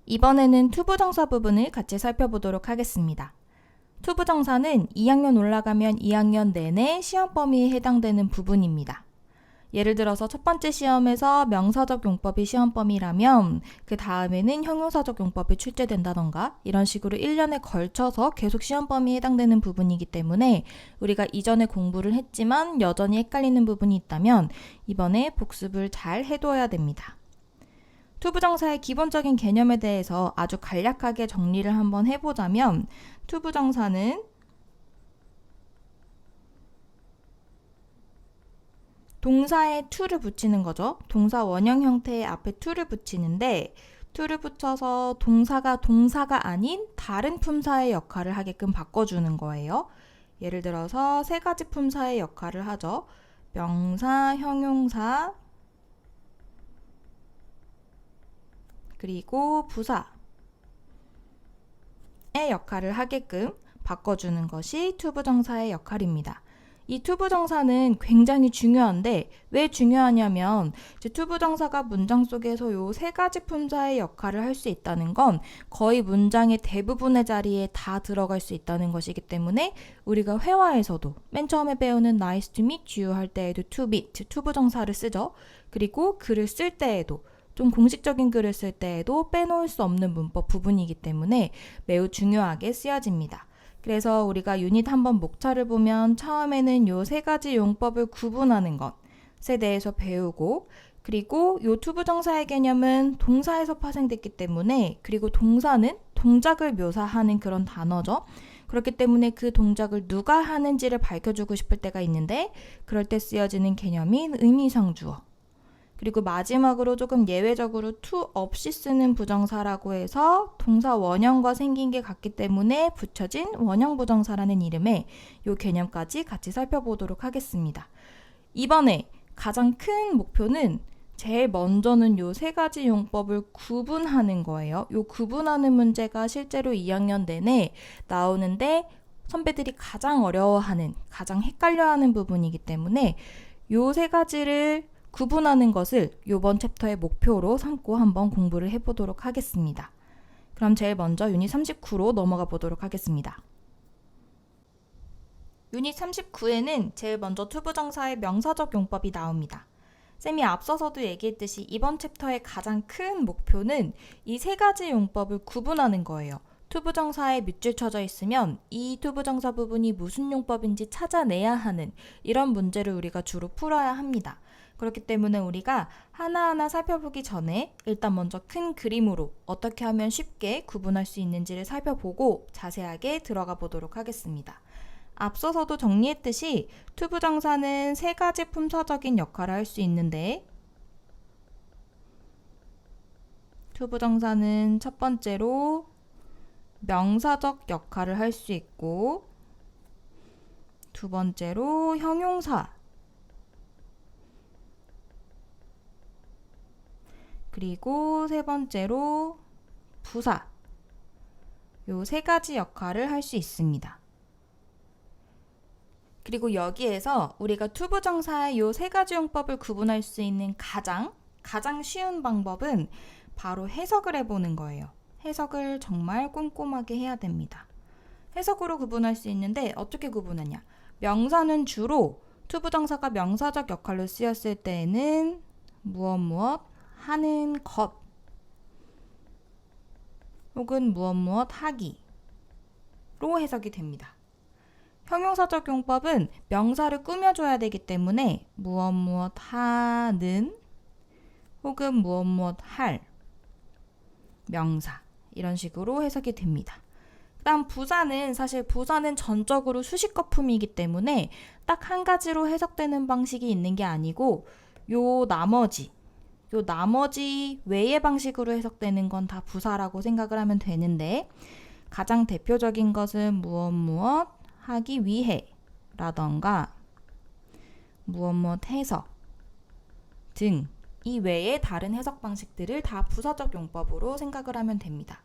이번에는 투부정사 부분을 같이 살펴보도록 하겠습니다. 투부정사는 2학년 올라가면 2학년 내내 시험 범위에 해당되는 부분입니다. 예를 들어서 첫 번째 시험에서 명사적 용법이 시험 범위라면 그 다음에는 형용사적 용법이 출제된다던가 이런 식으로 1년에 걸쳐서 계속 시험 범위에 해당되는 부분이기 때문에 우리가 이전에 공부를 했지만 여전히 헷갈리는 부분이 있다면 이번에 복습을 잘 해둬야 됩니다. 투부정사의 기본적인 개념에 대해서 아주 간략하게 정리를 한번 해보자면 투부정사는 동사에 to를 붙이는 거죠. 동사 원형 형태의 앞에 to를 붙이는데 to를 붙여서 동사가 아닌 다른 품사의 역할을 하게끔 바꿔주는 거예요. 예를 들어서 세 가지 품사의 역할을 하죠. 명사, 형용사, 그리고 부사의 역할을 하게끔 바꿔주는 것이 투부정사의 역할입니다. 이 투부정사는 굉장히 중요한데 왜 중요하냐면 투부정사가 문장 속에서 요 세 가지 품사의 역할을 할 수 있다는 건 거의 문장의 대부분의 자리에 다 들어갈 수 있다는 것이기 때문에 우리가 회화에서도 맨 처음에 배우는 nice to meet you 할 때에도 to meet, 투부정사를 쓰죠. 그리고 글을 쓸 때에도 좀 공식적인 글을 쓸 때에도 빼놓을 수 없는 문법 부분이기 때문에 매우 중요하게 쓰여집니다. 그래서 우리가 유닛 한번 목차를 보면 처음에는 요 세 가지 용법을 구분하는 것에 대해서 배우고 그리고 요 투부정사의 개념은 동사에서 파생됐기 때문에 그리고 동사는 동작을 묘사하는 그런 단어죠. 그렇기 때문에 그 동작을 누가 하는지를 밝혀주고 싶을 때가 있는데 그럴 때 쓰여지는 개념인 의미상 주어 그리고 마지막으로 조금 예외적으로 to 없이 쓰는 부정사라고 해서 동사 원형과 생긴 게 같기 때문에 붙여진 원형 부정사라는 이름의 이 개념까지 같이 살펴보도록 하겠습니다. 이번에 가장 큰 목표는 제일 먼저는 이 세 가지 용법을 구분하는 거예요. 이 구분하는 문제가 실제로 2학년 내내 나오는데 선배들이 가장 어려워하는, 가장 헷갈려하는 부분이기 때문에 이 세 가지를 구분하는 것을 이번 챕터의 목표로 삼고 한번 공부를 해보도록 하겠습니다. 그럼 제일 먼저 유닛 39로 넘어가 보도록 하겠습니다. 유닛 39에는 제일 먼저 투부정사의 명사적 용법이 나옵니다. 쌤이 앞서서도 얘기했듯이 이번 챕터의 가장 큰 목표는 이 세 가지 용법을 구분하는 거예요. 투부정사에 밑줄 쳐져 있으면 이 투부정사 부분이 무슨 용법인지 찾아내야 하는 이런 문제를 우리가 주로 풀어야 합니다. 그렇기 때문에 우리가 하나하나 살펴보기 전에 일단 먼저 큰 그림으로 어떻게 하면 쉽게 구분할 수 있는지를 살펴보고 자세하게 들어가 보도록 하겠습니다. 앞서서도 정리했듯이 투부정사는 세 가지 품사적인 역할을 할 수 있는데 투부정사는 첫 번째로 명사적 역할을 할 수 있고 두 번째로 형용사 그리고 세 번째로 부사 요 세 가지 역할을 할 수 있습니다. 그리고 여기에서 우리가 투부정사의 요 세 가지 용법을 구분할 수 있는 가장 쉬운 방법은 바로 해석을 해보는 거예요. 해석을 정말 꼼꼼하게 해야 됩니다. 해석으로 구분할 수 있는데 어떻게 구분하냐? 명사는 주로 투부정사가 명사적 역할로 쓰였을 때에는 무엇 하는 것 혹은 무엇 하기로 해석이 됩니다. 형용사적 용법은 명사를 꾸며줘야 되기 때문에 무엇 하는 혹은 무엇 할 명사 이런 식으로 해석이 됩니다. 다음 부사는 사실 부사는 전적으로 수식 거품이기 때문에 딱 한 가지로 해석되는 방식이 있는 게 아니고 요 나머지 외의 방식으로 해석되는 건 다 부사라고 생각을 하면 되는데 가장 대표적인 것은 무엇 하기 위해 라던가 무엇 해서 등 이 외의 다른 해석 방식들을 다 부사적 용법으로 생각을 하면 됩니다.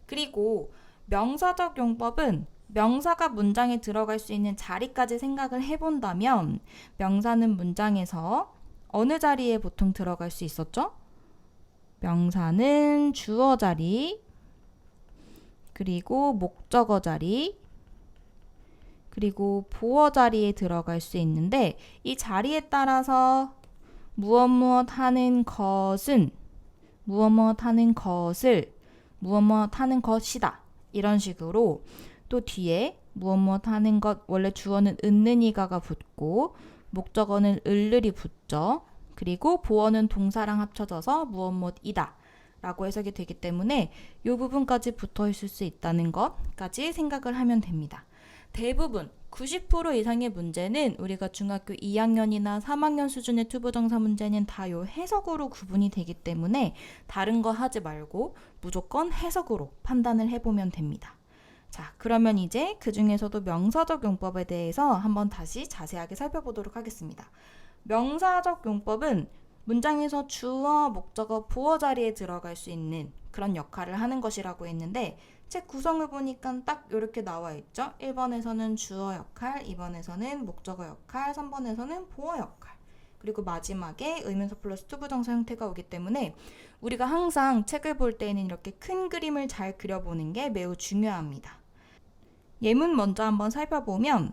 그리고 명사적 용법은 명사가 문장에 들어갈 수 있는 자리까지 생각을 해본다면 명사는 문장에서 어느 자리에 보통 들어갈 수 있었죠? 명사는 주어 자리, 그리고 목적어 자리, 그리고 보어 자리에 들어갈 수 있는데 이 자리에 따라서 무엇 무엇 하는 것은, 무엇 무엇 하는 것을, 무엇 무엇 하는 것이다. 이런 식으로 또 뒤에 무엇 무엇 하는 것, 원래 주어는 은는이가가 붙고 목적어는 을을이 붙죠. 그리고 보어는 동사랑 합쳐져서 무엇 무엇이다 라고 해석이 되기 때문에 이 부분까지 붙어 있을 수 있다는 것까지 생각을 하면 됩니다. 대부분 90% 이상의 문제는 우리가 중학교 2학년이나 3학년 수준의 투부정사 문제는 다 요 해석으로 구분이 되기 때문에 다른 거 하지 말고 무조건 해석으로 판단을 해보면 됩니다. 자, 그러면 이제 그 중에서도 명사적 용법에 대해서 한번 다시 자세하게 살펴보도록 하겠습니다. 명사적 용법은 문장에서 주어, 목적어, 보어 자리에 들어갈 수 있는 그런 역할을 하는 것이라고 했는데 책 구성을 보니까 딱 이렇게 나와 있죠. 1번에서는 주어 역할, 2번에서는 목적어 역할, 3번에서는 보어 역할, 그리고 마지막에 의문사 플러스 투부정사 형태가 오기 때문에 우리가 항상 책을 볼 때에는 이렇게 큰 그림을 잘 그려보는 게 매우 중요합니다. 예문 먼저 한번 살펴보면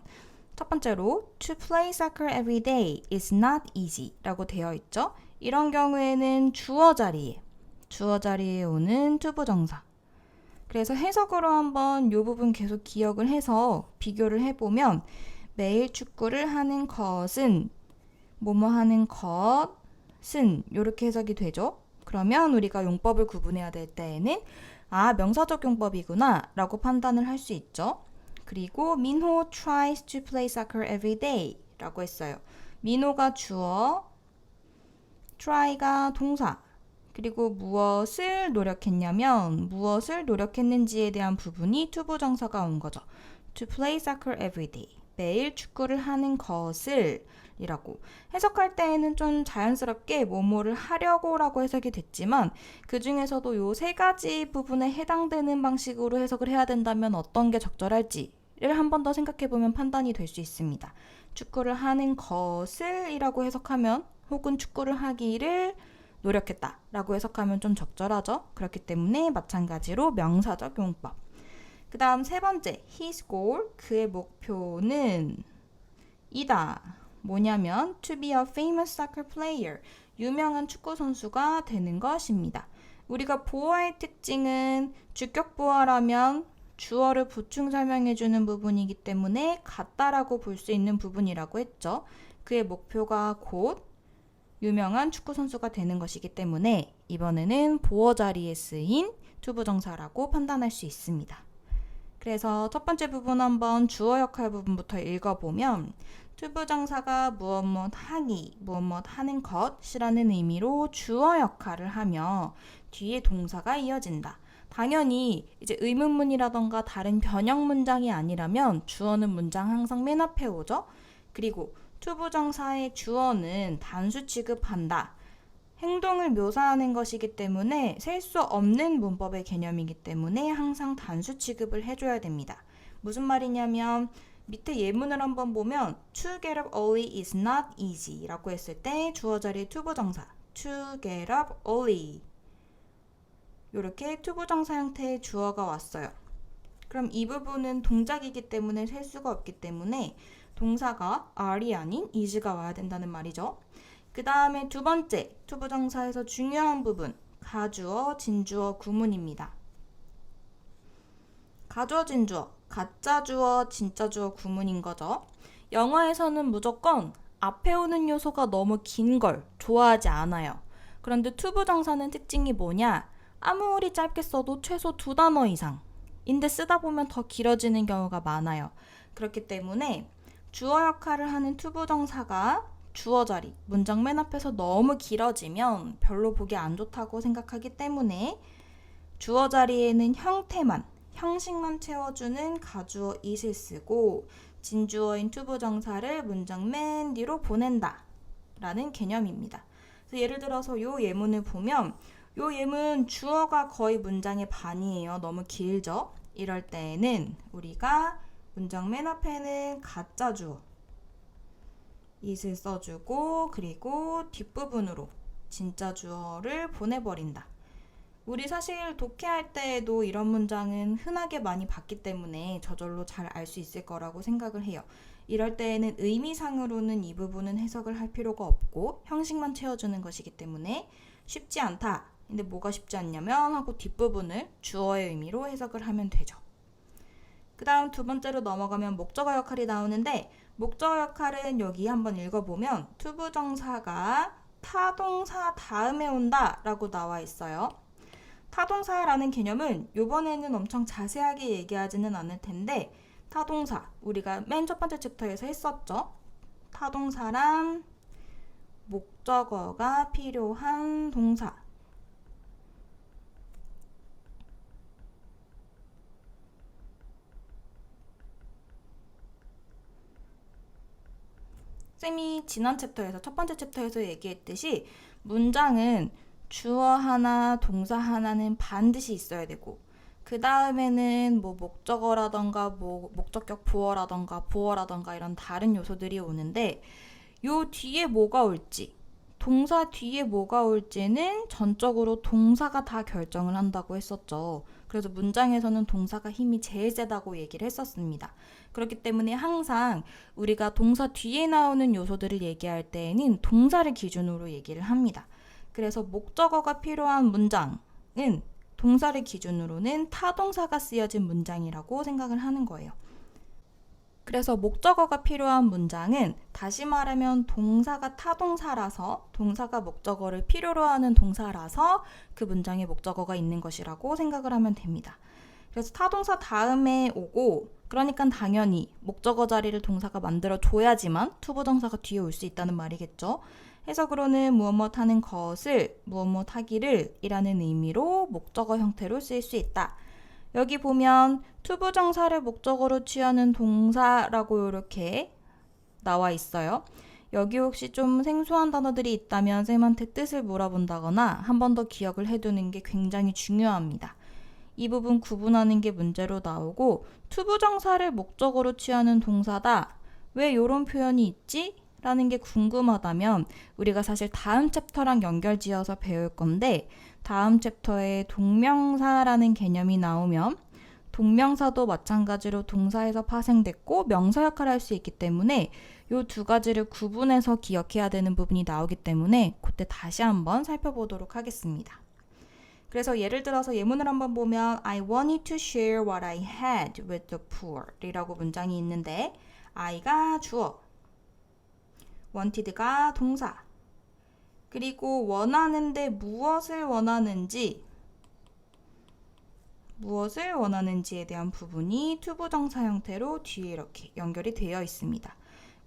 첫 번째로 To play soccer every day is not easy 라고 되어 있죠. 이런 경우에는 주어 자리에 오는 투부정사. 그래서 해석으로 한번 이 부분 계속 기억을 해서 비교를 해보면 매일 축구를 하는 것은 뭐뭐 하는 것은 이렇게 해석이 되죠. 그러면 우리가 용법을 구분해야 될 때에는 명사적 용법이구나 라고 판단을 할 수 있죠. 그리고 민호 tries to play soccer every day 라고 했어요. 민호가 주어, try가 동사, 그리고 무엇을 노력했냐면 무엇을 노력했는지에 대한 부분이 투부정사가 온 거죠. To play soccer every day. 매일 축구를 하는 것을 이라고 해석할 때에는 좀 자연스럽게 뭐뭐를 하려고 라고 해석이 됐지만 그 중에서도 요 세 가지 부분에 해당되는 방식으로 해석을 해야 된다면 어떤 게 적절할지를 한 번 더 생각해보면 판단이 될 수 있습니다. 축구를 하는 것을 이라고 해석하면 혹은 축구를 하기를 노력했다 라고 해석하면 좀 적절하죠. 그렇기 때문에 마찬가지로 명사적 용법. 그 다음 세 번째, his goal, 그의 목표는 이다. 뭐냐면 to be a famous soccer player, 유명한 축구 선수가 되는 것입니다. 우리가 보어의 특징은 주격 보어라면 주어를 보충 설명해주는 부분이기 때문에 같다라고 볼 수 있는 부분이라고 했죠. 그의 목표가 곧 유명한 축구 선수가 되는 것이기 때문에 이번에는 보어 자리에 쓰인 투부정사라고 판단할 수 있습니다. 그래서 첫 번째 부분 한번 주어 역할 부분부터 읽어보면 투부정사가 무엇 무엇 하기, 무엇 무엇 하는 것이라는 의미로 주어 역할을 하며 뒤에 동사가 이어진다. 당연히 이제 의문문이라던가 다른 변형 문장이 아니라면 주어는 문장 항상 맨 앞에 오죠. 그리고 투부정사의 주어는 단수 취급한다. 행동을 묘사하는 것이기 때문에 셀 수 없는 문법의 개념이기 때문에 항상 단수 취급을 해줘야 됩니다. 무슨 말이냐면 밑에 예문을 한번 보면 To get up early is not easy 라고 했을 때 주어 자리에 투부정사 To get up early 이렇게 투부정사 형태의 주어가 왔어요. 그럼 이 부분은 동작이기 때문에 셀 수가 없기 때문에 동사가 are이 아닌 is가 와야 된다는 말이죠. 그 다음에 두 번째, 투부정사에서 중요한 부분, 가주어, 진주어, 구문입니다. 가주어, 진주어, 가짜 주어, 진짜 주어, 구문인 거죠. 영어에서는 무조건 앞에 오는 요소가 너무 긴 걸 좋아하지 않아요. 그런데 투부정사는 특징이 뭐냐? 아무리 짧게 써도 최소 2단어 이상인데 쓰다 보면 더 길어지는 경우가 많아요. 그렇기 때문에 주어 역할을 하는 투부정사가 주어 자리, 문장 맨 앞에서 너무 길어지면 별로 보기 안 좋다고 생각하기 때문에 주어 자리에는 형태만, 형식만 채워주는 가주어 is을 쓰고 진주어인 투부정사를 문장 맨 뒤로 보낸다 라는 개념입니다. 그래서 예를 들어서 이 예문을 보면 이 예문 주어가 거의 문장의 반이에요. 너무 길죠? 이럴 때에는 우리가 문장 맨 앞에는 가짜 주어 it을 써주고 그리고 뒷부분으로 진짜 주어를 보내버린다. 우리 사실 독해할 때에도 이런 문장은 흔하게 많이 봤기 때문에 저절로 잘 알 수 있을 거라고 생각을 해요. 이럴 때에는 의미상으로는 이 부분은 해석을 할 필요가 없고 형식만 채워주는 것이기 때문에 쉽지 않다. 근데 뭐가 쉽지 않냐면 하고 뒷부분을 주어의 의미로 해석을 하면 되죠. 그 다음 두 번째로 넘어가면 목적어 역할이 나오는데 목적어 역할은 여기 한번 읽어보면 투부정사가 타동사 다음에 온다 라고 나와 있어요. 타동사라는 개념은 이번에는 엄청 자세하게 얘기하지는 않을 텐데 타동사, 우리가 맨 첫 번째 챕터에서 했었죠. 타동사란 목적어가 필요한 동사. 쌤이 지난 챕터에서 첫 번째 챕터에서 얘기했듯이 문장은 주어 하나, 동사 하나는 반드시 있어야 되고 그 다음에는 뭐 목적어라던가 뭐 목적격 보어라던가 이런 다른 요소들이 오는데 요 뒤에 뭐가 올지 동사 뒤에 뭐가 올지는 전적으로 동사가 다 결정을 한다고 했었죠. 그래서 문장에서는 동사가 힘이 제일 세다고 얘기를 했었습니다. 그렇기 때문에 항상 우리가 동사 뒤에 나오는 요소들을 얘기할 때에는 동사를 기준으로 얘기를 합니다. 그래서 목적어가 필요한 문장은 동사를 기준으로는 타동사가 쓰여진 문장이라고 생각을 하는 거예요. 그래서 목적어가 필요한 문장은 다시 말하면 동사가 타동사라서 동사가 목적어를 필요로 하는 동사라서 그 문장에 목적어가 있는 것이라고 생각을 하면 됩니다. 그래서 타동사 다음에 오고 그러니까 당연히 목적어 자리를 동사가 만들어 줘야지만 투부정사가 뒤에 올 수 있다는 말이겠죠. 해석으로는 무엇 하는 것을 무엇 하기를 이라는 의미로 목적어 형태로 쓰일 수 있다. 여기 보면 투부정사를 목적어로 취하는 동사라고 이렇게 나와 있어요. 여기 혹시 좀 생소한 단어들이 있다면 쌤한테 뜻을 물어본다거나 한 번 더 기억을 해두는 게 굉장히 중요합니다. 이 부분 구분하는 게 문제로 나오고 투부정사를 목적어로 취하는 동사다. 왜 이런 표현이 있지? 라는 게 궁금하다면 우리가 사실 다음 챕터랑 연결지어서 배울 건데 다음 챕터에 동명사라는 개념이 나오면 동명사도 마찬가지로 동사에서 파생됐고 명사 역할을 할 수 있기 때문에 이 두 가지를 구분해서 기억해야 되는 부분이 나오기 때문에 그때 다시 한번 살펴보도록 하겠습니다. 그래서 예를 들어서 예문을 한번 보면 I wanted to share what I had with the poor 이라고 문장이 있는데 I가 주어, wanted가 동사, 그리고 원하는데 무엇을 원하는지에 대한 부분이 투부정사 형태로 뒤에 이렇게 연결이 되어 있습니다.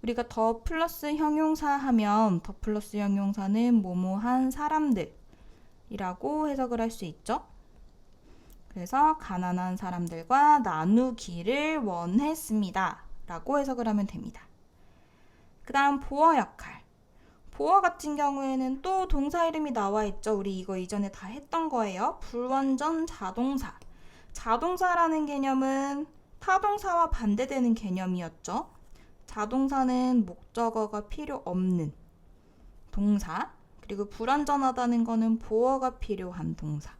우리가 더 플러스 형용사 하면 더 플러스 형용사는 뭐뭐한 사람들이라고 해석을 할 수 있죠. 그래서 가난한 사람들과 나누기를 원했습니다. 라고 해석을 하면 됩니다. 그 다음 보어 역할. 보어 같은 경우에는 또 동사 이름이 나와 있죠. 우리 이거 이전에 다 했던 거예요. 불완전 자동사. 자동사라는 개념은 타동사와 반대되는 개념이었죠. 자동사는 목적어가 필요 없는 동사, 그리고 불완전하다는 거는 보어가 필요한 동사.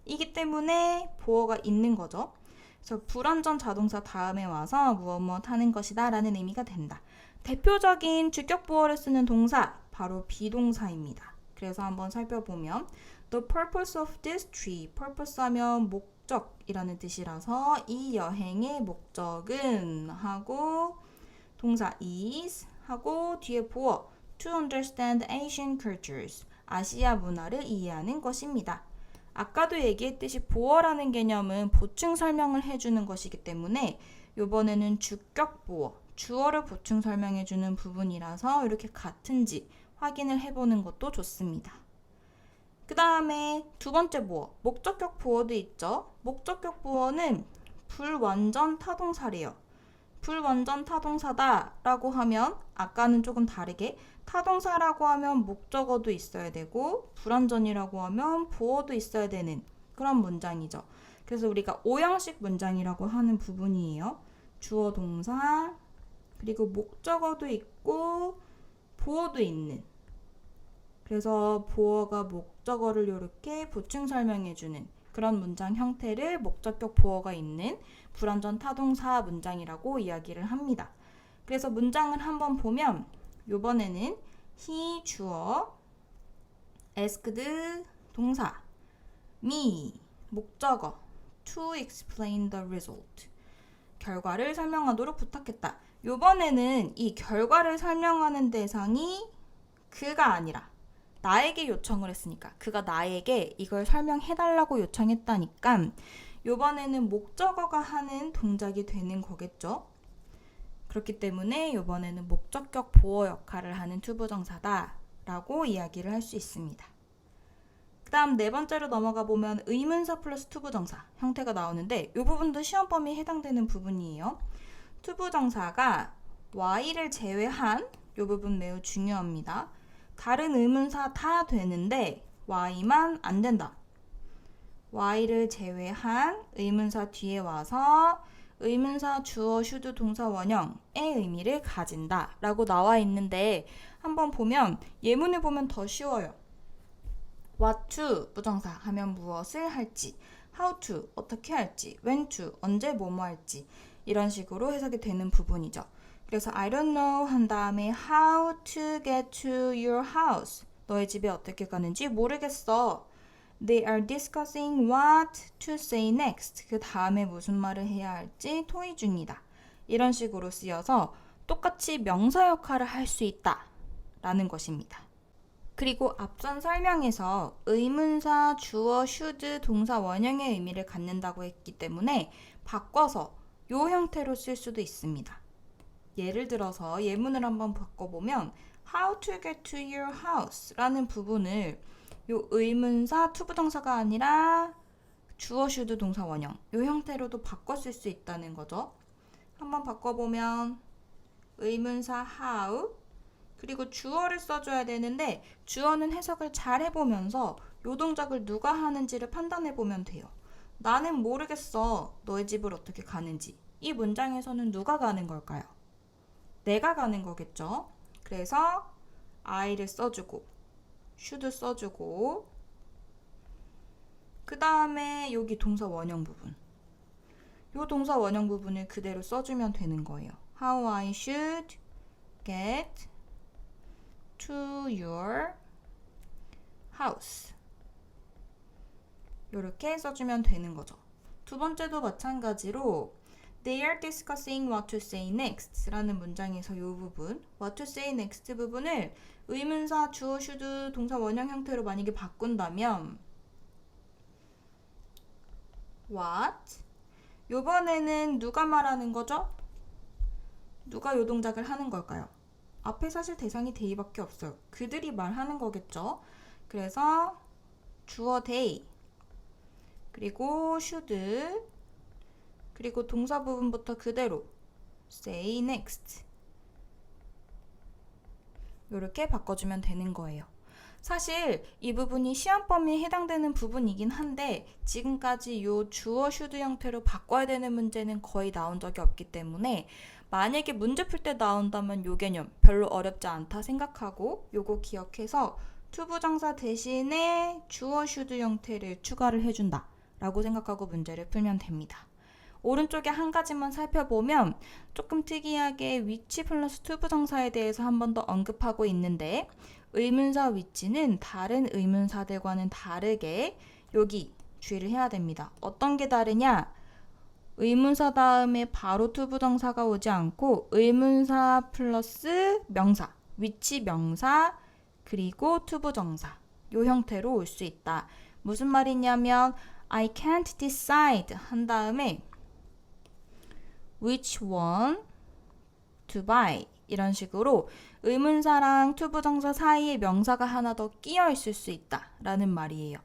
이기 때문에 보어가 있는 거죠. 그래서 불완전 자동사 다음에 와서 무엇 하는 것이다 라는 의미가 된다. 대표적인 주격 보어를 쓰는 동사, 바로 비동사입니다. 그래서 한번 살펴보면 The purpose of this trip, purpose 하면 목적이라는 뜻이라서 이 여행의 목적은 하고 동사 is 하고 뒤에 보어 to understand Asian cultures, 아시아 문화를 이해하는 것입니다. 아까도 얘기했듯이 보어라는 개념은 보충 설명을 해주는 것이기 때문에 이번에는 주격 보어, 주어를 보충 설명해주는 부분이라서 이렇게 같은지 확인을 해보는 것도 좋습니다. 그 다음에 두 번째 보어, 목적격 보어도 있죠. 목적격 보어는 불완전 타동사래요. 불완전 타동사다 라고 하면 아까는 조금 다르게 타동사라고 하면 목적어도 있어야 되고 불완전이라고 하면 보어도 있어야 되는 그런 문장이죠. 그래서 우리가 오형식 문장이라고 하는 부분이에요. 주어 동사 그리고 목적어도 있고 보어도 있는 그래서 보어가 목적어를 이렇게 보충 설명해주는 그런 문장 형태를 목적격 보어가 있는 불완전 타동사 문장이라고 이야기를 합니다. 그래서 문장을 한번 보면 이번에는 he 주어, asked 동사, me 목적어, to explain the result 결과를 설명하도록 부탁했다. 이번에는 이 결과를 설명하는 대상이 그가 아니라 나에게 요청을 했으니까 그가 나에게 이걸 설명해달라고 요청했다니까 이번에는 목적어가 하는 동작이 되는 거겠죠. 그렇기 때문에 이번에는 목적격 보어 역할을 하는 투부정사다 라고 이야기를 할 수 있습니다. 그 다음 네 번째로 넘어가 보면 의문사 플러스 투부정사 형태가 나오는데 이 부분도 시험 범위에 해당되는 부분이에요. 투부정사가 y를 제외한 이 부분 매우 중요합니다. 다른 의문사 다 되는데 y만 안 된다. y를 제외한 의문사 뒤에 와서 의문사 주어, 슈드, 동사, 원형의 의미를 가진다 라고 나와 있는데 한번 보면 예문을 보면 더 쉬워요. what to 부정사 하면 무엇을 할지, how to 어떻게 할지, when to 언제 뭐뭐 할지 이런 식으로 해석이 되는 부분이죠. 그래서 I don't know 한 다음에 how to get to your house 너의 집에 어떻게 가는지 모르겠어. They are discussing what to say next 그 다음에 무슨 말을 해야 할지 토의 중이다. 이런 식으로 쓰여서 똑같이 명사 역할을 할 수 있다 라는 것입니다. 그리고 앞선 설명에서 의문사 주어, should, 동사, 원형의 의미를 갖는다고 했기 때문에 바꿔서 이 형태로 쓸 수도 있습니다. 예를 들어서 예문을 한번 바꿔보면 How to get to your house 라는 부분을 이 의문사 투부정사가 아니라 주어, should, 동사, 원형 이 형태로도 바꿔 쓸 수 있다는 거죠. 한번 바꿔보면 의문사 how 그리고 주어를 써줘야 되는데 주어는 해석을 잘 해보면서 요 동작을 누가 하는지를 판단해보면 돼요. 나는 모르겠어. 너의 집을 어떻게 가는지. 이 문장에서는 누가 가는 걸까요? 내가 가는 거겠죠. 그래서 I를 써주고 should 써주고 그 다음에 여기 동사 원형 부분 요 동사 원형 부분을 그대로 써주면 되는 거예요. How I should get to your house 이렇게 써주면 되는 거죠. 두 번째도 마찬가지로 They are discussing what to say next 라는 문장에서 이 부분 what to say next 부분을 의문사 주어, should, 동사 원형 형태로 만약에 바꾼다면 what 요번에는 누가 말하는 거죠? 누가 요 동작을 하는 걸까요? 앞에 사실 대상이 they밖에 없어요. 그들이 말하는 거겠죠. 그래서 주어 they 그리고 should 그리고 동사 부분부터 그대로 say next 이렇게 바꿔주면 되는 거예요. 사실 이 부분이 시험 범위에 해당되는 부분이긴 한데 지금까지 요 주어 should 형태로 바꿔야 되는 문제는 거의 나온 적이 없기 때문에 만약에 문제 풀 때 나온다면 요 개념 별로 어렵지 않다 생각하고 요거 기억해서 투부정사 대신에 주어 should 형태를 추가를 해준다 라고 생각하고 문제를 풀면 됩니다. 오른쪽에 한 가지만 살펴보면 조금 특이하게 위치 플러스 투부정사에 대해서 한 번 더 언급하고 있는데 의문사 위치는 다른 의문사들과는 다르게 여기 주의를 해야 됩니다. 어떤 게 다르냐? 의문사 다음에 바로 투부정사가 오지 않고 의문사 플러스 명사, 위치 명사, 그리고 투부정사 이 형태로 올 수 있다. 무슨 말이냐면 I can't decide 한 다음에 which one to buy 이런 식으로 의문사랑 투부정사 사이에 명사가 하나 더 끼어 있을 수 있다 라는 말이에요.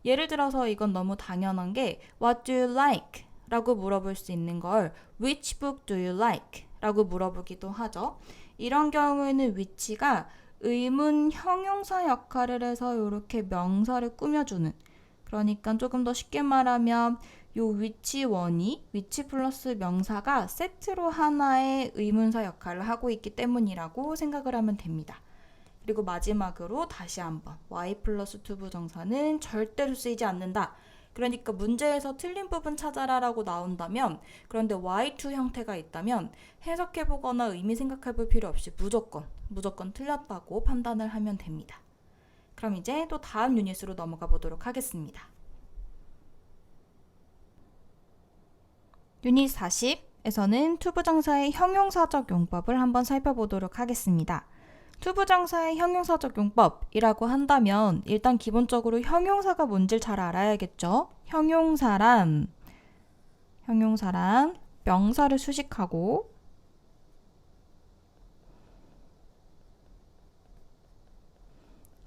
예를 들어서 이건 너무 당연한 게 What do you like? 라고 물어볼 수 있는 걸 Which book do you like? 라고 물어보기도 하죠. 이런 경우에는 which가 의문 형용사 역할을 해서 이렇게 명사를 꾸며주는 그러니까 조금 더 쉽게 말하면 요 which one이 which 플러스 명사가 세트로 하나의 의문사 역할을 하고 있기 때문이라고 생각을 하면 됩니다. 그리고 마지막으로 다시 한번 y 플러스 to 부정사는 절대로 쓰이지 않는다. 그러니까 문제에서 틀린 부분 찾아라 라고 나온다면, 그런데 y2 형태가 있다면 해석해보거나 의미 생각해볼 필요 없이 무조건 틀렸다고 판단을 하면 됩니다. 그럼 이제 또 다음 유닛으로 넘어가 보도록 하겠습니다. 유닛 40에서는 투부정사의 형용사적 용법을 한번 살펴보도록 하겠습니다. 투부정사의 형용사적 용법이라고 한다면 일단 기본적으로 형용사가 뭔지를 잘 알아야겠죠? 형용사란 명사를 수식하고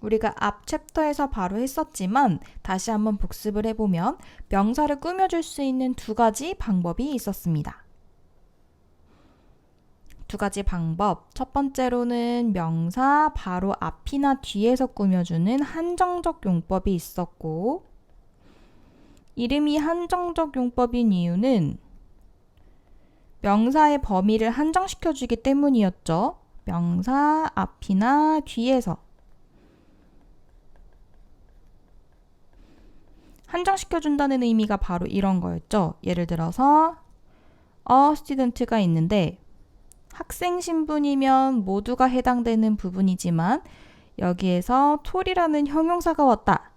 우리가 앞 챕터에서 바로 했었지만 다시 한번 복습을 해보면 명사를 꾸며줄 수 있는 두 가지 방법이 있었습니다. 두 가지 방법. 첫 번째로는 명사 바로 앞이나 뒤에서 꾸며주는 한정적 용법이 있었고, 이름이 한정적 용법인 이유는 명사의 범위를 한정시켜주기 때문이었죠. 명사 앞이나 뒤에서 한정시켜준다는 의미가 바로 이런 거였죠. 예를 들어서 a student가 있는데 학생 신분이면 모두가 해당되는 부분이지만 여기에서 톨이라는 형용사가 왔다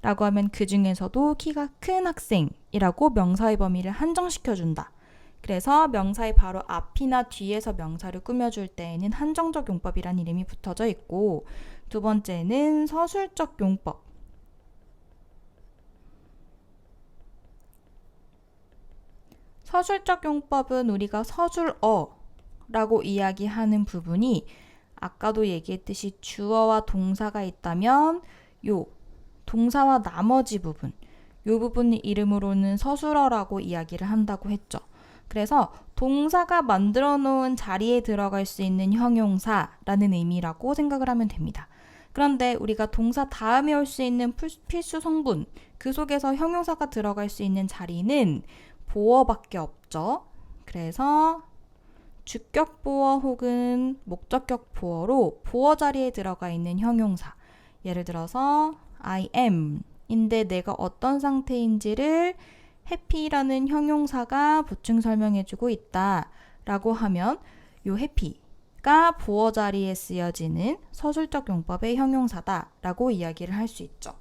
라고 하면 그 중에서도 키가 큰 학생이라고 명사의 범위를 한정시켜준다. 그래서 명사의 바로 앞이나 뒤에서 명사를 꾸며줄 때에는 한정적 용법이란 이름이 붙어져 있고, 두 번째는 서술적 용법. 서술적 용법은 우리가 서술어라고 이야기하는 부분이 아까도 얘기했듯이 주어와 동사가 있다면 요 동사와 나머지 부분, 요 부분 이름으로는 서술어라고 이야기를 한다고 했죠. 그래서 동사가 만들어 놓은 자리에 들어갈 수 있는 형용사라는 의미라고 생각을 하면 됩니다. 그런데 우리가 동사 다음에 올 수 있는 필수 성분, 그 속에서 형용사가 들어갈 수 있는 자리는 보어밖에 없죠. 그래서 주격 보어 혹은 목적격 보어로 보어 자리에 들어가 있는 형용사. 예를 들어서 I am 인데 내가 어떤 상태인지를 happy라는 형용사가 보충 설명해주고 있다 라고 하면 요 happy가 보어 자리에 쓰여지는 서술적 용법의 형용사다 라고 이야기를 할 수 있죠.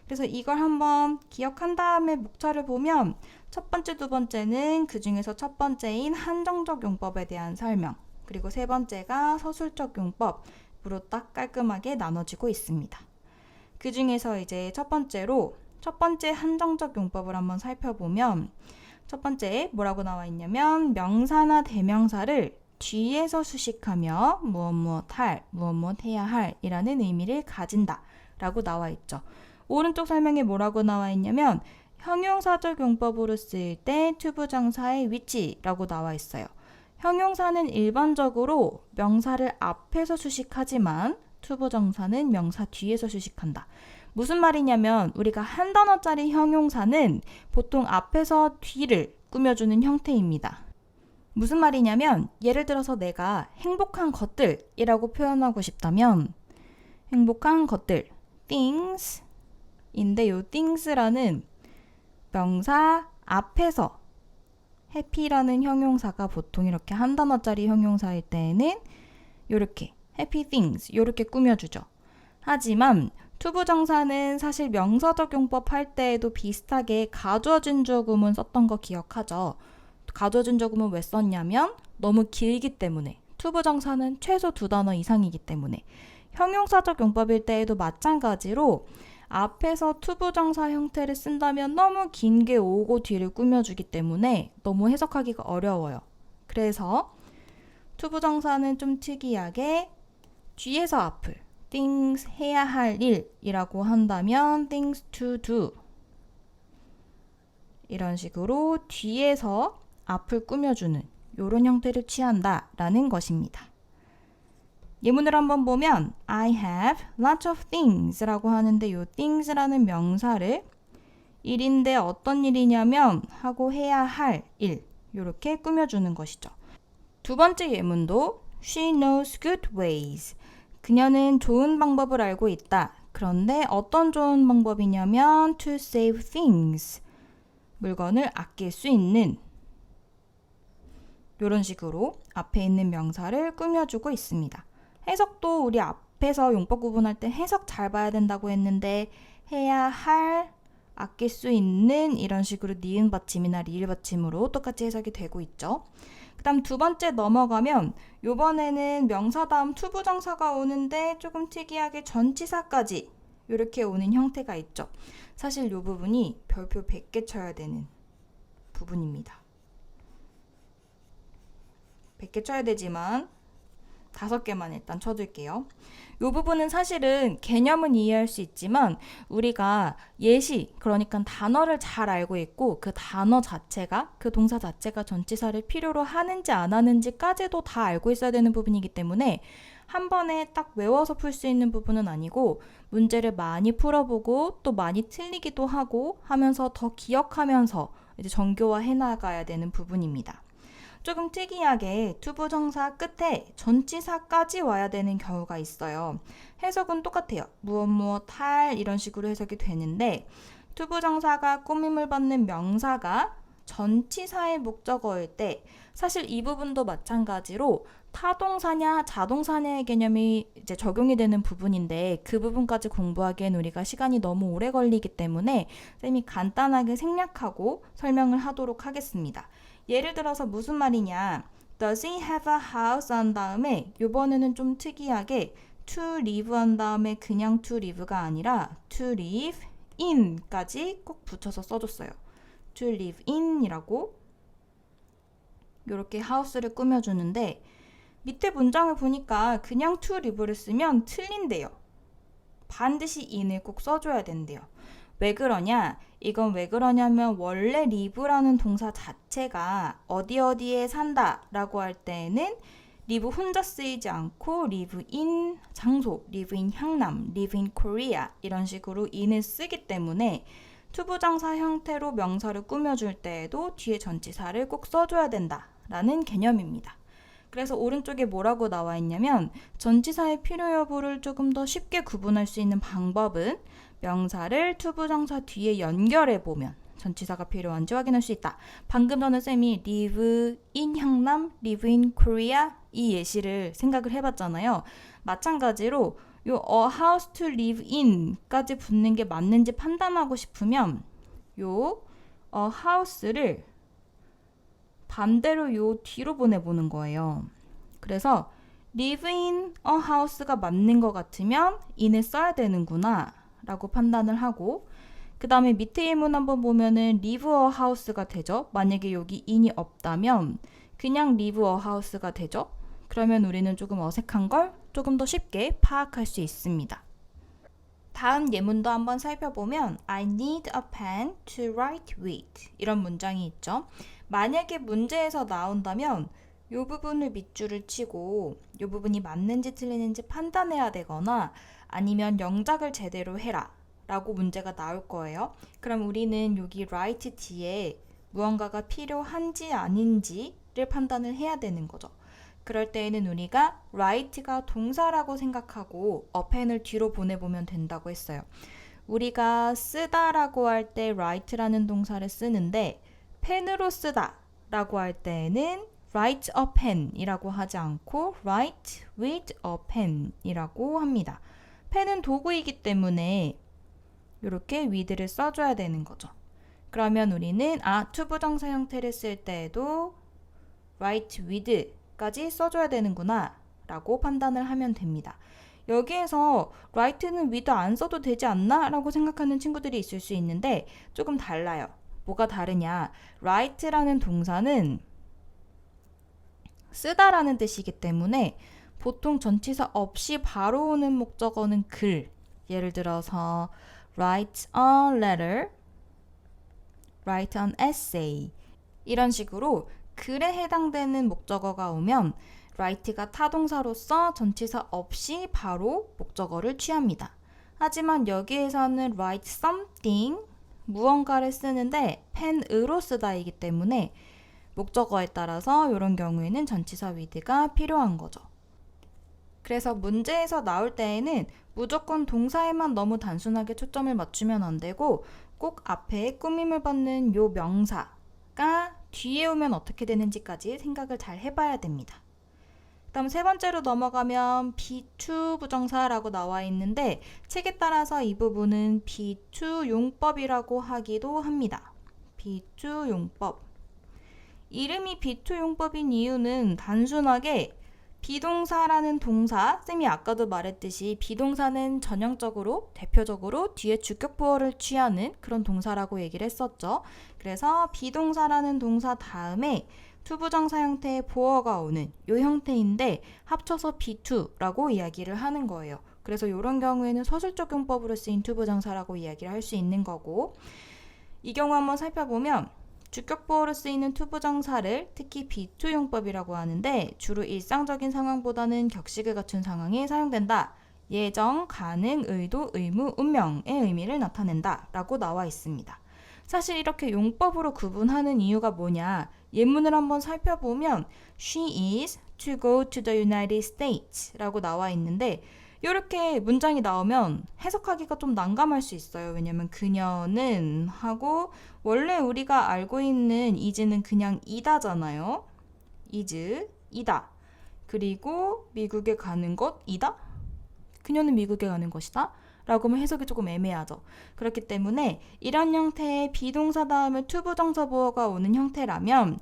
그래서 이걸 한번 기억한 다음에 목차를 보면 첫 번째, 두 번째는 그 중에서 첫 번째인 한정적 용법에 대한 설명, 그리고 세 번째가 서술적 용법으로 딱 깔끔하게 나눠지고 있습니다. 그 중에서 이제 첫 번째 한정적 용법을 한번 살펴보면 첫 번째 뭐라고 나와 있냐면 명사나 대명사를 뒤에서 수식하며 무엇 해야 할 이라는 의미를 가진다 라고 나와 있죠. 오른쪽 설명에 뭐라고 나와 있냐면 형용사적 용법으로 쓰일 때 투부정사의 위치라고 나와 있어요. 형용사는 일반적으로 명사를 앞에서 수식하지만 투부정사는 명사 뒤에서 수식한다. 무슨 말이냐면 우리가 한 단어짜리 형용사는 보통 앞에서 뒤를 꾸며주는 형태입니다. 무슨 말이냐면 예를 들어서 내가 행복한 것들이라고 표현하고 싶다면 행복한 것들, things 인데 요 things라는 명사 앞에서 happy라는 형용사가 보통 이렇게 한 단어짜리 형용사일 때에는 이렇게 happy things 이렇게 꾸며주죠. 하지만 투부정사는 사실 명사적 용법 할 때에도 비슷하게 가주어진 주어 구문 썼던 거 기억하죠? 가주어진 주어 구문 왜 썼냐면 너무 길기 때문에, 투부정사는 최소 2단어 이상이기 때문에. 형용사적 용법일 때에도 마찬가지로 앞에서 투부정사 형태를 쓴다면 너무 긴 게 오고 뒤를 꾸며주기 때문에 너무 해석하기가 어려워요. 그래서 투부정사는 좀 특이하게 뒤에서 앞을 things 해야 할 일이라고 한다면 things to do 이런 식으로 뒤에서 앞을 꾸며주는 이런 형태를 취한다라는 것입니다. 예문을 한번 보면 I have lots of things 라고 하는데 이 things라는 명사를 일인데 어떤 일이냐면 하고 해야 할 일 이렇게 꾸며주는 것이죠. 두 번째 예문도 She knows good ways. 그녀는 좋은 방법을 알고 있다. 그런데 어떤 좋은 방법이냐면 to save things. 물건을 아낄 수 있는 이런 식으로 앞에 있는 명사를 꾸며주고 있습니다. 해석도 우리 앞에서 용법 구분할 때 해석 잘 봐야 된다고 했는데 해야 할, 아낄 수 있는 이런 식으로 니은 받침이나 리을 받침으로 똑같이 해석이 되고 있죠. 그 다음 두 번째 넘어가면 요번에는 명사 다음 투부정사가 오는데 조금 특이하게 전치사까지 이렇게 오는 형태가 있죠. 사실 이 부분이 별표 100개 쳐야 되는 부분입니다. 100개 쳐야 되지만 5개만 일단 쳐둘게요. 이 부분은 사실은 개념은 이해할 수 있지만 우리가 예시, 그러니까 단어를 잘 알고 있고 그 단어 자체가, 그 동사 자체가 전치사를 필요로 하는지 안 하는지까지도 다 알고 있어야 되는 부분이기 때문에 한 번에 딱 외워서 풀 수 있는 부분은 아니고 문제를 많이 풀어보고 또 많이 틀리기도 하고 하면서 더 기억하면서 이제 정교화 해나가야 되는 부분입니다. 조금 특이하게 투부정사 끝에 전치사까지 와야 되는 경우가 있어요. 해석은 똑같아요. 무엇 무엇 할 이런 식으로 해석이 되는데 투부정사가 꾸밈을 받는 명사가 전치사의 목적어일 때 사실 이 부분도 마찬가지로 타동사냐 자동사냐의 개념이 이제 적용이 되는 부분인데 그 부분까지 공부하기엔 우리가 시간이 너무 오래 걸리기 때문에 쌤이 간단하게 생략하고 설명을 하도록 하겠습니다. 예를 들어서 무슨 말이냐, Does he have a house 한 다음에 이번에는 좀 특이하게 to live 한 다음에 그냥 to live가 아니라 to live in까지 꼭 붙여서 써줬어요. to live in 이라고 이렇게 house를 꾸며주는데 밑에 문장을 보니까 그냥 to live를 쓰면 틀린대요. 반드시 in을 꼭 써줘야 된대요. 왜 그러냐? 이건 왜 그러냐면 원래 live라는 동사 자체가 어디에 산다 라고 할 때는 live 혼자 쓰이지 않고 live in 장소, live in 향남, live in Korea 이런 식으로 in을 쓰기 때문에 투부정사 형태로 명사를 꾸며줄 때에도 뒤에 전치사를 꼭 써줘야 된다 라는 개념입니다. 그래서 오른쪽에 뭐라고 나와 있냐면 전치사의 필요 여부를 조금 더 쉽게 구분할 수 있는 방법은 명사를 투부정사 뒤에 연결해보면 전치사가 필요한지 확인할 수 있다. 방금 전에 쌤이 live in 향남, live in Korea 이 예시를 생각을 해봤잖아요. 마찬가지로 요 a house to live in 까지 붙는 게 맞는지 판단하고 싶으면 요 a house를 반대로 요 뒤로 보내보는 거예요. 그래서 live in a house가 맞는 것 같으면 in을 써야 되는구나 라고 판단을 하고 그 다음에 밑에 예문 한번 보면은 live a house가 되죠. 만약에 여기 in이 없다면 그냥 live a house가 되죠. 그러면 우리는 조금 어색한 걸 조금 더 쉽게 파악할 수 있습니다. 다음 예문도 한번 살펴보면 I need a pen to write with 이런 문장이 있죠. 만약에 문제에서 나온다면 이 부분을 밑줄을 치고 이 부분이 맞는지 틀리는지 판단해야 되거나 아니면 영작을 제대로 해라 라고 문제가 나올 거예요. 그럼 우리는 여기 write 뒤에 무언가가 필요한지 아닌지를 판단을 해야 되는 거죠. 그럴 때에는 우리가 write가 동사라고 생각하고 append을 뒤로 보내보면 된다고 했어요. 우리가 쓰다라고 할 때 write라는 동사를 쓰는데 펜으로 쓰다 라고 할 때에는 write a pen 이라고 하지 않고 write with a pen 이라고 합니다. 펜은 도구이기 때문에 이렇게 with를 써줘야 되는 거죠. 그러면 우리는 투부정사 형태를 쓸 때에도 write with 까지 써줘야 되는구나 라고 판단을 하면 됩니다. 여기에서 write는 with 안 써도 되지 않나? 라고 생각하는 친구들이 있을 수 있는데 조금 달라요. 뭐가 다르냐? write라는 동사는 쓰다라는 뜻이기 때문에 보통 전치사 없이 바로 오는 목적어는 글. 예를 들어서 write a letter, write an essay 이런 식으로 글에 해당되는 목적어가 오면 write가 타동사로서 전치사 없이 바로 목적어를 취합니다. 하지만 여기에서는 write something, 무언가를 쓰는데 펜으로 쓰다이기 때문에 목적어에 따라서 이런 경우에는 전치사 with가 필요한 거죠. 그래서 문제에서 나올 때에는 무조건 동사에만 너무 단순하게 초점을 맞추면 안 되고 꼭 앞에 꾸밈을 받는 요 명사가 뒤에 오면 어떻게 되는지까지 생각을 잘 해봐야 됩니다. 다음 세 번째로 넘어가면 be2 부정사라고 나와 있는데 책에 따라서 이 부분은 be2 용법이라고 하기도 합니다. be2 용법. 이름이 be2 용법인 이유는 단순하게 비동사라는 동사, 쌤이 아까도 말했듯이 비동사는 전형적으로 대표적으로 뒤에 주격보어를 취하는 그런 동사라고 얘기를 했었죠. 그래서 비동사라는 동사 다음에 투부정사 형태의 보어가 오는 이 형태인데 합쳐서 be2라고 이야기를 하는 거예요. 그래서 이런 경우에는 서술적 용법으로 쓰인 투부정사라고 이야기를 할 수 있는 거고, 이 경우 한번 살펴보면 주격보어로 쓰이는 투부정사를 특히 be2 용법이라고 하는데 주로 일상적인 상황보다는 격식을 갖춘 상황에 사용된다. 예정, 가능, 의도, 의무, 운명의 의미를 나타낸다 라고 나와 있습니다. 사실 이렇게 용법으로 구분하는 이유가 뭐냐, 예문을 한번 살펴보면 She is to go to the United States 라고 나와 있는데 이렇게 문장이 나오면 해석하기가 좀 난감할 수 있어요. 왜냐면 그녀는 하고 원래 우리가 알고 있는 is는 그냥 이다잖아요. is, 이다. 그리고 미국에 가는 것, 이다? 그녀는 미국에 가는 것이다? 라고 하면 해석이 조금 애매하죠. 그렇기 때문에 이런 형태의 비동사 다음에 투부정사 보어가 오는 형태라면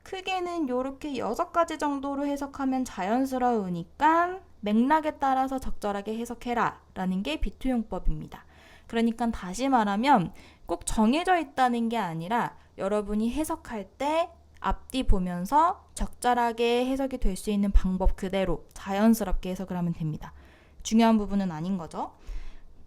크게는 이렇게 6가지 정도로 해석하면 자연스러우니까 맥락에 따라서 적절하게 해석해라 라는 게 be2 용법입니다. 그러니까 다시 말하면 꼭 정해져 있다는 게 아니라 여러분이 해석할 때 앞뒤 보면서 적절하게 해석이 될 수 있는 방법 그대로 자연스럽게 해석을 하면 됩니다. 중요한 부분은 아닌 거죠.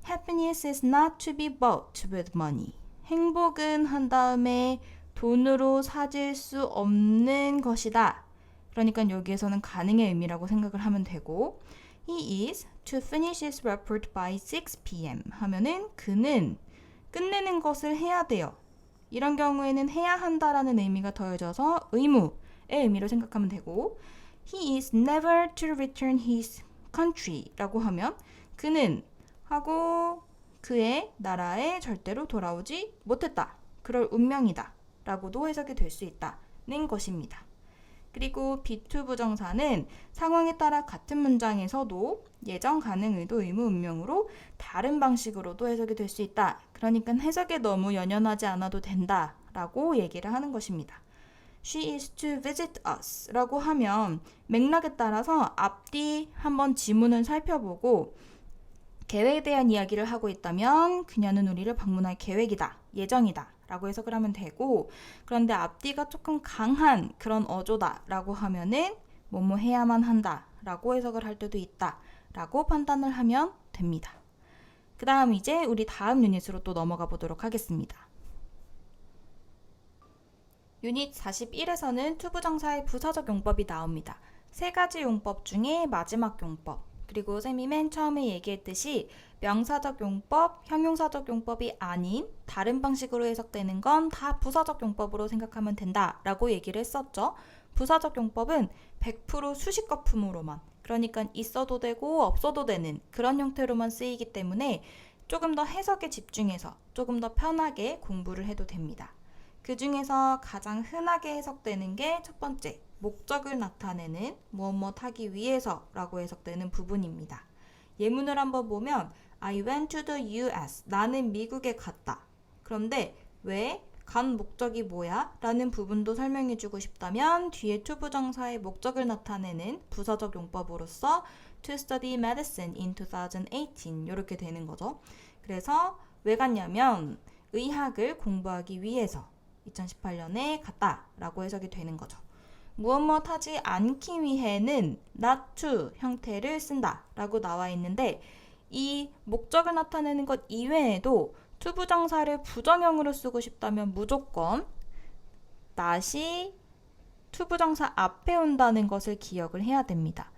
Happiness is not to be bought with money. 행복은 한 다음에 돈으로 사질 수 없는 것이다. 그러니까 여기에서는 가능의 의미라고 생각을 하면 되고, He is to finish his report by 6 p.m. 하면은 그는 끝내는 것을 해야 돼요. 이런 경우에는 해야 한다라는 의미가 더해져서 의무의 의미로 생각하면 되고, He is never to return his country 라고 하면 그는 하고 그의 나라에 절대로 돌아오지 못했다. 그럴 운명이다. 라고도 해석이 될 수 있다는 것입니다. 그리고 be2 부정사는 상황에 따라 같은 문장에서도 예정, 가능, 의도, 의무, 운명으로 다른 방식으로도 해석이 될 수 있다. 그러니까 해석에 너무 연연하지 않아도 된다 라고 얘기를 하는 것입니다. She is to visit us 라고 하면 맥락에 따라서 앞뒤 한번 지문을 살펴보고 계획에 대한 이야기를 하고 있다면 그녀는 우리를 방문할 계획이다, 예정이다 라고 해석을 하면 되고, 그런데 앞뒤가 조금 강한 그런 어조다 라고 하면은 뭐뭐 해야만 한다 라고 해석을 할 때도 있다 라고 판단을 하면 됩니다. 그 다음 이제 우리 다음 유닛으로 또 넘어가 보도록 하겠습니다. 유닛 41에서는 투부정사의 부사적 용법이 나옵니다. 3가지 용법 중에 마지막 용법, 그리고 쌤이 맨 처음에 얘기했듯이 명사적 용법, 형용사적 용법이 아닌 다른 방식으로 해석되는 건 다 부사적 용법으로 생각하면 된다라고 얘기를 했었죠. 부사적 용법은 100% 수식 거품으로만, 그러니까 있어도 되고 없어도 되는 그런 형태로만 쓰이기 때문에 조금 더 해석에 집중해서 조금 더 편하게 공부를 해도 됩니다. 그 중에서 가장 흔하게 해석되는 게 첫 번째, 목적을 나타내는 무엇 하기 위해서 라고 해석되는 부분입니다. 예문을 한번 보면 I went to the US. 나는 미국에 갔다. 그런데 왜? 간 목적이 뭐야? 라는 부분도 설명해주고 싶다면 뒤에 투부정사의 목적을 나타내는 부사적 용법으로서 to study medicine in 2018 이렇게 되는 거죠. 그래서 왜 갔냐면 의학을 공부하기 위해서 2018년에 갔다 라고 해석이 되는 거죠. 무엇 하지 않기 위해는 not to 형태를 쓴다 라고 나와 있는데 이 목적을 나타내는 것 이외에도 투부정사를 부정형으로 쓰고 싶다면 무조건 not이 투부정사 앞에 온다는 것을 기억을 해야 됩니다.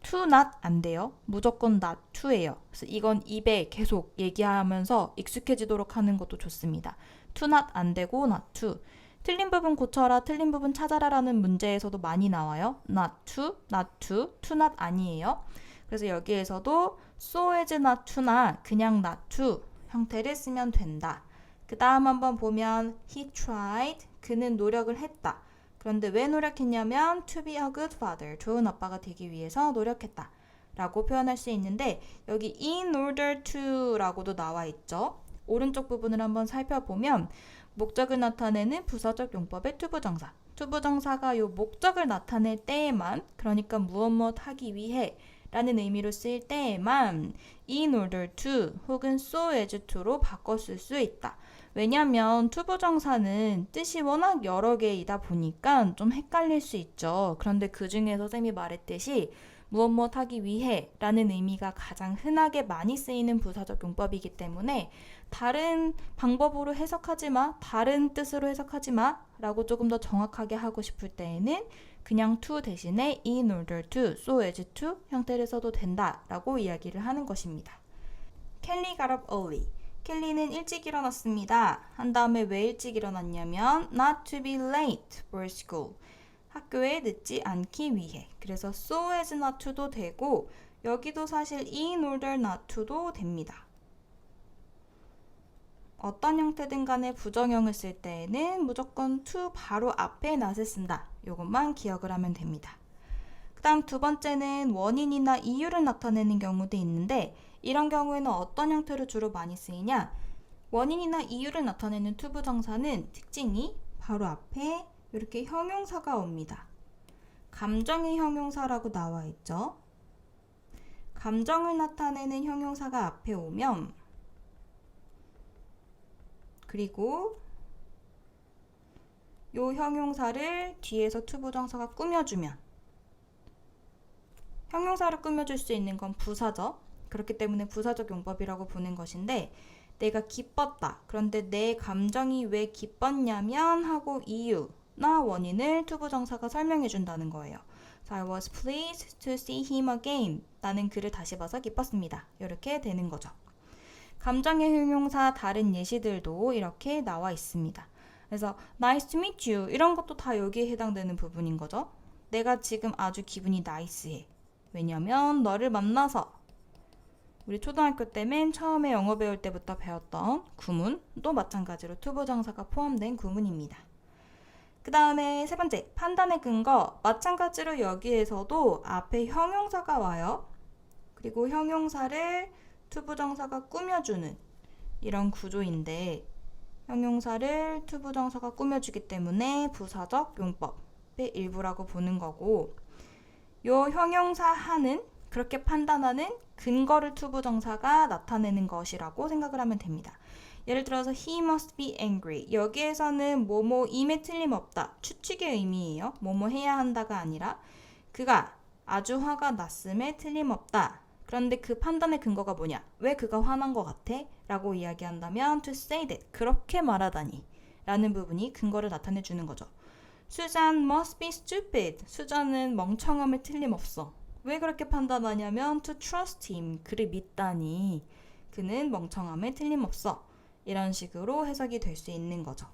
to not 안 돼요. 무조건 not to예요. 그래서 이건 입에 계속 얘기하면서 익숙해지도록 하는 것도 좋습니다. to not 안 되고 not to. 틀린 부분 고쳐라, 틀린 부분 찾아라 라는 문제에서도 많이 나와요. not to, not to, to not 아니에요. 그래서 여기에서도 so as not to나 그냥 not to 형태를 쓰면 된다. 그 다음 한번 보면 he tried, 그는 노력을 했다. 그런데 왜 노력했냐면 to be a good father, 좋은 아빠가 되기 위해서 노력했다 라고 표현할 수 있는데 여기 in order to 라고도 나와 있죠. 오른쪽 부분을 한번 살펴보면 목적을 나타내는 부사적 용법의 투부정사. 투부정사가 요 목적을 나타낼 때에만, 그러니까 무엇 하기 위해 라는 의미로 쓰일 때에만 in order to 혹은 so as to로 바꿔 쓸 수 있다. 왜냐하면 투부정사는 뜻이 워낙 여러 개이다 보니까 좀 헷갈릴 수 있죠. 그런데 그 중에서 쌤이 말했듯이 무엇 하기 위해 라는 의미가 가장 흔하게 많이 쓰이는 부사적 용법이기 때문에 다른 방법으로 해석하지 마, 다른 뜻으로 해석하지 마 라고 조금 더 정확하게 하고 싶을 때에는 그냥 to 대신에 in order to, so as to 형태를 써도 된다 라고 이야기를 하는 것입니다. Kelly got up early. 켈리는 일찍 일어났습니다. 한 다음에 왜 일찍 일어났냐면 not to be late for school. 학교에 늦지 않기 위해. 그래서 so as not to도 되고 여기도 사실 in order not to도 됩니다. 어떤 형태든 간에 부정형을 쓸 때에는 무조건 to 바로 앞에 not을 쓴다. 이것만 기억을 하면 됩니다. 그 다음 두 번째는 원인이나 이유를 나타내는 경우도 있는데 이런 경우에는 어떤 형태로 주로 많이 쓰이냐? 원인이나 이유를 나타내는 투부정사는 특징이 바로 앞에 이렇게 형용사가 옵니다. 감정의 형용사라고 나와 있죠. 감정을 나타내는 형용사가 앞에 오면 그리고 이 형용사를 뒤에서 투부정사가 꾸며주면 형용사를 꾸며줄 수 있는 건 부사죠. 그렇기 때문에 부사적 용법이라고 보는 것인데 내가 기뻤다. 그런데 내 감정이 왜 기뻤냐면 하고 이유나 원인을 투부정사가 설명해 준다는 거예요. So I was pleased to see him again. 나는 그를 다시 봐서 기뻤습니다. 이렇게 되는 거죠. 감정의 형용사 다른 예시들도 이렇게 나와 있습니다. 그래서 nice to meet you 이런 것도 다 여기에 해당되는 부분인 거죠. 내가 지금 아주 기분이 나이스해. 왜냐면 너를 만나서 우리 초등학교 때 맨 처음에 영어 배울 때부터 배웠던 구문도 마찬가지로 투부정사가 포함된 구문입니다. 그 다음에 세 번째, 판단의 근거. 마찬가지로 여기에서도 앞에 형용사가 와요. 그리고 형용사를 투부정사가 꾸며주는 이런 구조인데 형용사를 투부정사가 꾸며주기 때문에 부사적 용법의 일부라고 보는 거고 요 형용사 하는 그렇게 판단하는 근거를 투부정사가 나타내는 것이라고 생각을 하면 됩니다. 예를 들어서 he must be angry. 여기에서는 뭐뭐임에 틀림없다. 추측의 의미예요. 뭐뭐 해야 한다가 아니라 그가 아주 화가 났음에 틀림없다. 그런데 그 판단의 근거가 뭐냐? 왜 그가 화난 것 같아? 라고 이야기한다면 to say that. 그렇게 말하다니. 라는 부분이 근거를 나타내 주는 거죠. 수잔 must be stupid. 수잔은 멍청함에 틀림없어. 왜 그렇게 판단하냐면 to trust him. 그를 믿다니. 그는 멍청함에 틀림없어. 이런 식으로 해석이 될 수 있는 거죠.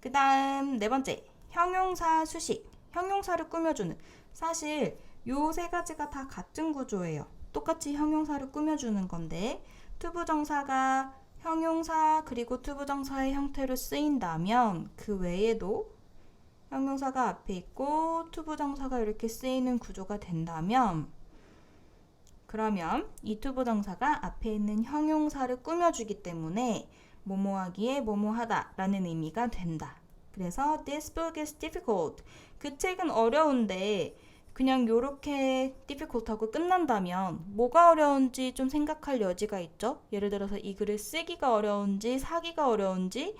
그 다음 네 번째, 형용사 수식. 형용사를 꾸며주는. 사실 요 세 가지가 다 같은 구조예요. 똑같이 형용사를 꾸며주는 건데 투부정사가 형용사 그리고 투부정사의 형태로 쓰인다면 그 외에도 형용사가 앞에 있고 투부정사가 이렇게 쓰이는 구조가 된다면 그러면 이 투부정사가 앞에 있는 형용사를 꾸며주기 때문에 뭐뭐하기에 뭐뭐하다 라는 의미가 된다. 그래서 this book is difficult. 그 책은 어려운데 그냥 요렇게 difficult하고 끝난다면 뭐가 어려운지 좀 생각할 여지가 있죠. 예를 들어서 이 글을 쓰기가 어려운지 사기가 어려운지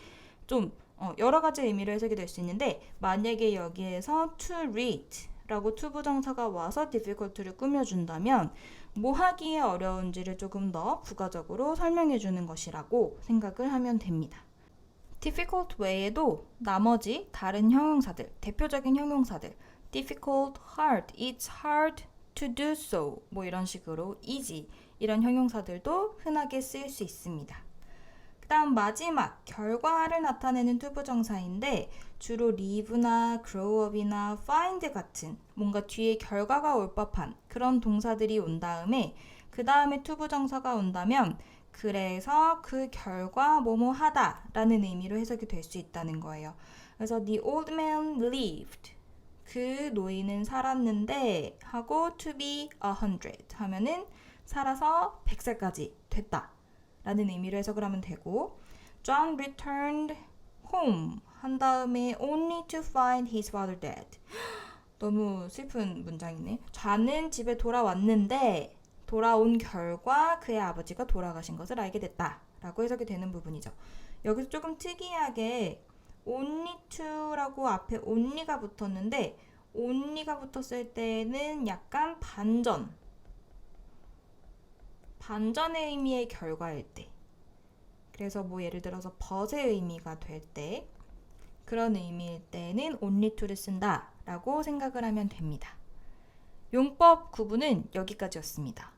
좀 여러 가지 의미로 해석이 될 수 있는데 만약에 여기에서 to read 라고 투부정사가 와서 difficult를 꾸며준다면 뭐 하기에 어려운지를 조금 더 부가적으로 설명해 주는 것이라고 생각을 하면 됩니다. difficult 외에도 나머지 다른 형용사들, 대표적인 형용사들 difficult, hard, it's hard to do so 뭐 이런 식으로 easy 이런 형용사들도 흔하게 쓰일 수 있습니다. 그 다음 마지막 결과를 나타내는 to 부정사인데 주로 live나 grow up이나 find 같은 뭔가 뒤에 결과가 올 법한 그런 동사들이 온 다음에 그 다음에 to 부정사가 온다면 그래서 그 결과 뭐뭐 하다 라는 의미로 해석이 될 수 있다는 거예요. 그래서 the old man lived 그 노인은 살았는데 하고 to be 100 하면은 살아서 100살까지 됐다 라는 의미로 해석을 하면 되고 John returned home 한 다음에 only to find his father dead 너무 슬픈 문장이네. 좌는 집에 돌아왔는데 돌아온 결과 그의 아버지가 돌아가신 것을 알게 됐다 라고 해석이 되는 부분이죠. 여기서 조금 특이하게 only to라고 앞에 only가 붙었는데 only가 붙었을 때는 약간 반전의 의미의 결과일 때 그래서 뭐 예를 들어서 but의 의미가 될 때 그런 의미일 때는 only to를 쓴다 라고 생각을 하면 됩니다. 용법 구분은 여기까지였습니다.